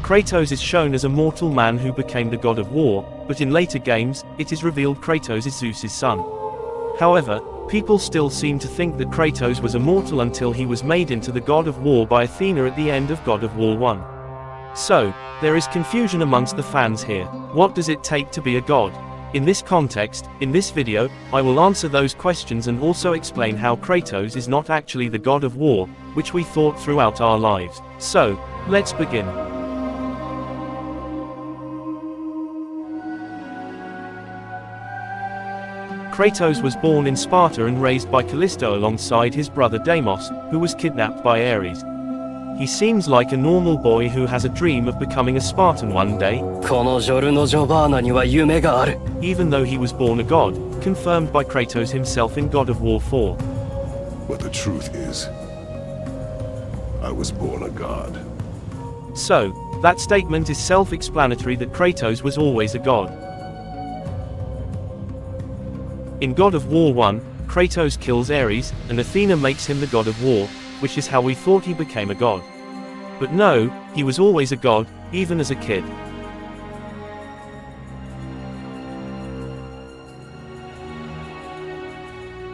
Kratos is shown as a mortal man who became the god of war, but in later games, it is revealed Kratos is Zeus's son. However, people still seem to think that Kratos was immortal until he was made into the god of war by Athena at the end of God of War 1. So, there is confusion amongst the fans here. What does it take to be a god? In this context, in this video, I will answer those questions and also explain how Kratos is not actually the god of war, which we thought throughout our lives. So, let's begin. Kratos was born in Sparta and raised by Callisto alongside his brother Deimos, who was kidnapped by Ares. He seems like a normal boy who has a dream of becoming a Spartan one day, even though he was born a god, confirmed by Kratos himself in God of War 4. But the truth is, I was born a god. So, that statement is self-explanatory that Kratos was always a god. In God of War 1, Kratos kills Ares, and Athena makes him the god of war, which is how we thought he became a god. But no, he was always a god, even as a kid.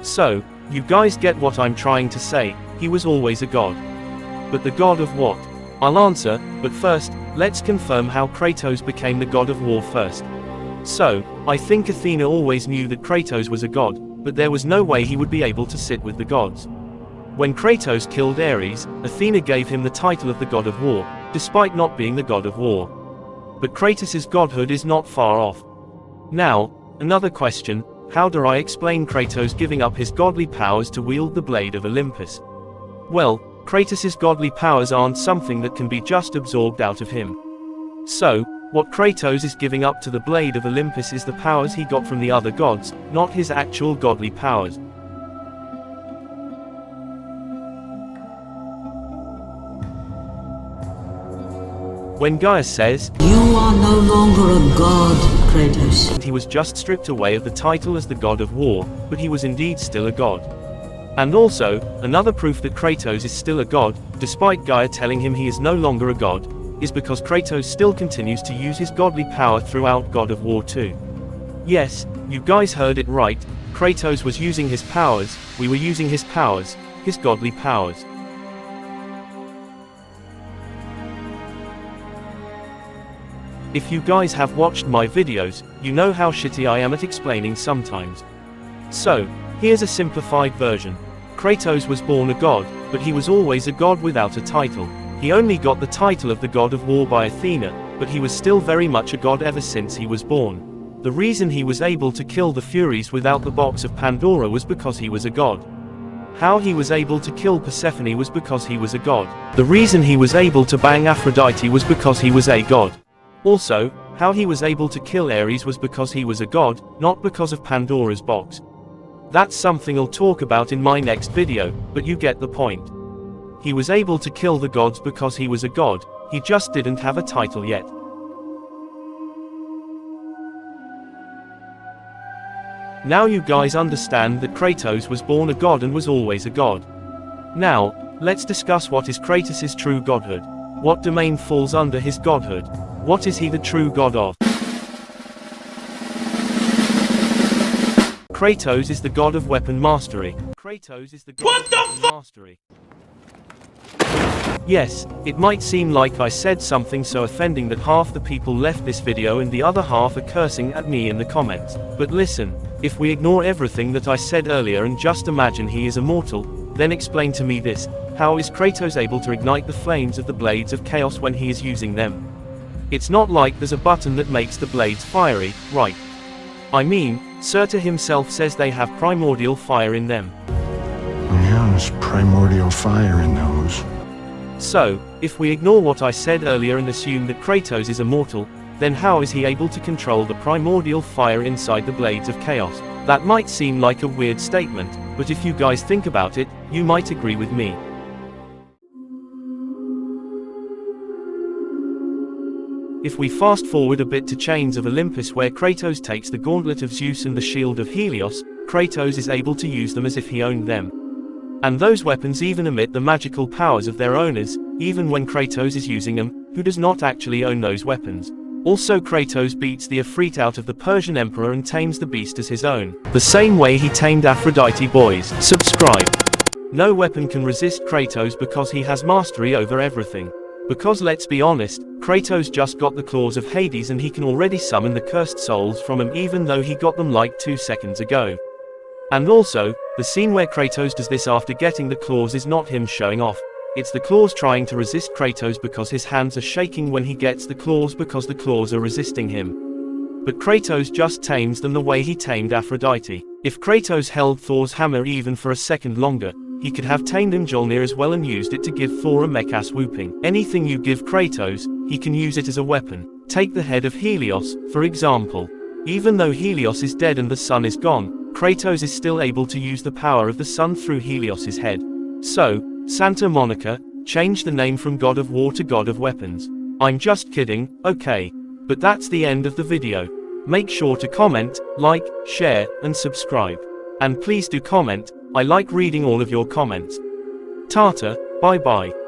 So, you guys get what I'm trying to say, he was always a god. But the god of what? I'll answer, but first, let's confirm how Kratos became the god of war first. So, I think Athena always knew that Kratos was a god, but there was no way he would be able to sit with the gods. When Kratos killed Ares, Athena gave him the title of the god of war, despite not being the god of war. But Kratos' godhood is not far off. Now, another question, how do I explain Kratos giving up his godly powers to wield the blade of Olympus? Well, Kratos' godly powers aren't something that can be just absorbed out of him. So, what Kratos is giving up to the blade of Olympus is the powers he got from the other gods, not his actual godly powers. When Gaia says, "You are no longer a god, Kratos," he was just stripped away of the title as the god of war, but he was indeed still a god. And also, another proof that Kratos is still a god, despite Gaia telling him he is no longer a god, is because Kratos still continues to use his godly power throughout God of War 2. Yes, you guys heard it right, Kratos was using his powers, we were using his powers, his godly powers. If you guys have watched my videos, you know how shitty I am at explaining sometimes. So, here's a simplified version. Kratos was born a god, but he was always a god without a title. He only got the title of the god of war by Athena, but he was still very much a god ever since he was born. The reason he was able to kill the Furies without the box of Pandora was because he was a god. How he was able to kill Persephone was because he was a god. The reason he was able to bang Aphrodite was because he was a god. Also, how he was able to kill Ares was because he was a god, not because of Pandora's box. That's something I'll talk about in my next video, but you get the point. He was able to kill the gods because he was a god, he just didn't have a title yet. Now you guys understand that Kratos was born a god and was always a god. Now, let's discuss what is Kratos' true godhood. What domain falls under his godhood? What is he the true god of? Kratos is the god of weapon mastery. Kratos is the god of weapon mastery. Yes, it might seem like I said something so offending that half the people left this video and the other half are cursing at me in the comments. But listen, if we ignore everything that I said earlier and just imagine he is immortal, then explain to me this, how is Kratos able to ignite the flames of the blades of chaos when he is using them? It's not like there's a button that makes the blades fiery, right? I mean, Surtur himself says they have primordial fire in them. Yeah, there's primordial fire in those. So, if we ignore what I said earlier and assume that Kratos is immortal, then how is he able to control the primordial fire inside the blades of chaos? That might seem like a weird statement, but if you guys think about it, you might agree with me. If we fast forward a bit to Chains of Olympus where Kratos takes the gauntlet of Zeus and the shield of Helios, Kratos is able to use them as if he owned them. And those weapons even emit the magical powers of their owners, even when Kratos is using them, who does not actually own those weapons. Also, Kratos beats the Ifrit out of the Persian emperor and tames the beast as his own, the same way he tamed Aphrodite. Boys, subscribe. No weapon can resist Kratos because he has mastery over everything. Because let's be honest, Kratos just got the claws of Hades and he can already summon the cursed souls from him even though he got them like 2 seconds ago. And also, the scene where Kratos does this after getting the claws is not him showing off. It's the claws trying to resist Kratos because his hands are shaking when he gets the claws because the claws are resisting him. But Kratos just tames them the way he tamed Aphrodite. If Kratos held Thor's hammer even for a second longer, he could have tamed Mjolnir as well and used it to give Thor a mech-ass whooping. Anything you give Kratos, he can use it as a weapon. Take the head of Helios, for example. Even though Helios is dead and the sun is gone, Kratos is still able to use the power of the sun through Helios's head. So, Santa Monica, change the name from God of War to God of Weapons. I'm just kidding, okay. But that's the end of the video. Make sure to comment, like, share, and subscribe. And please do comment, I like reading all of your comments. Tata, bye bye.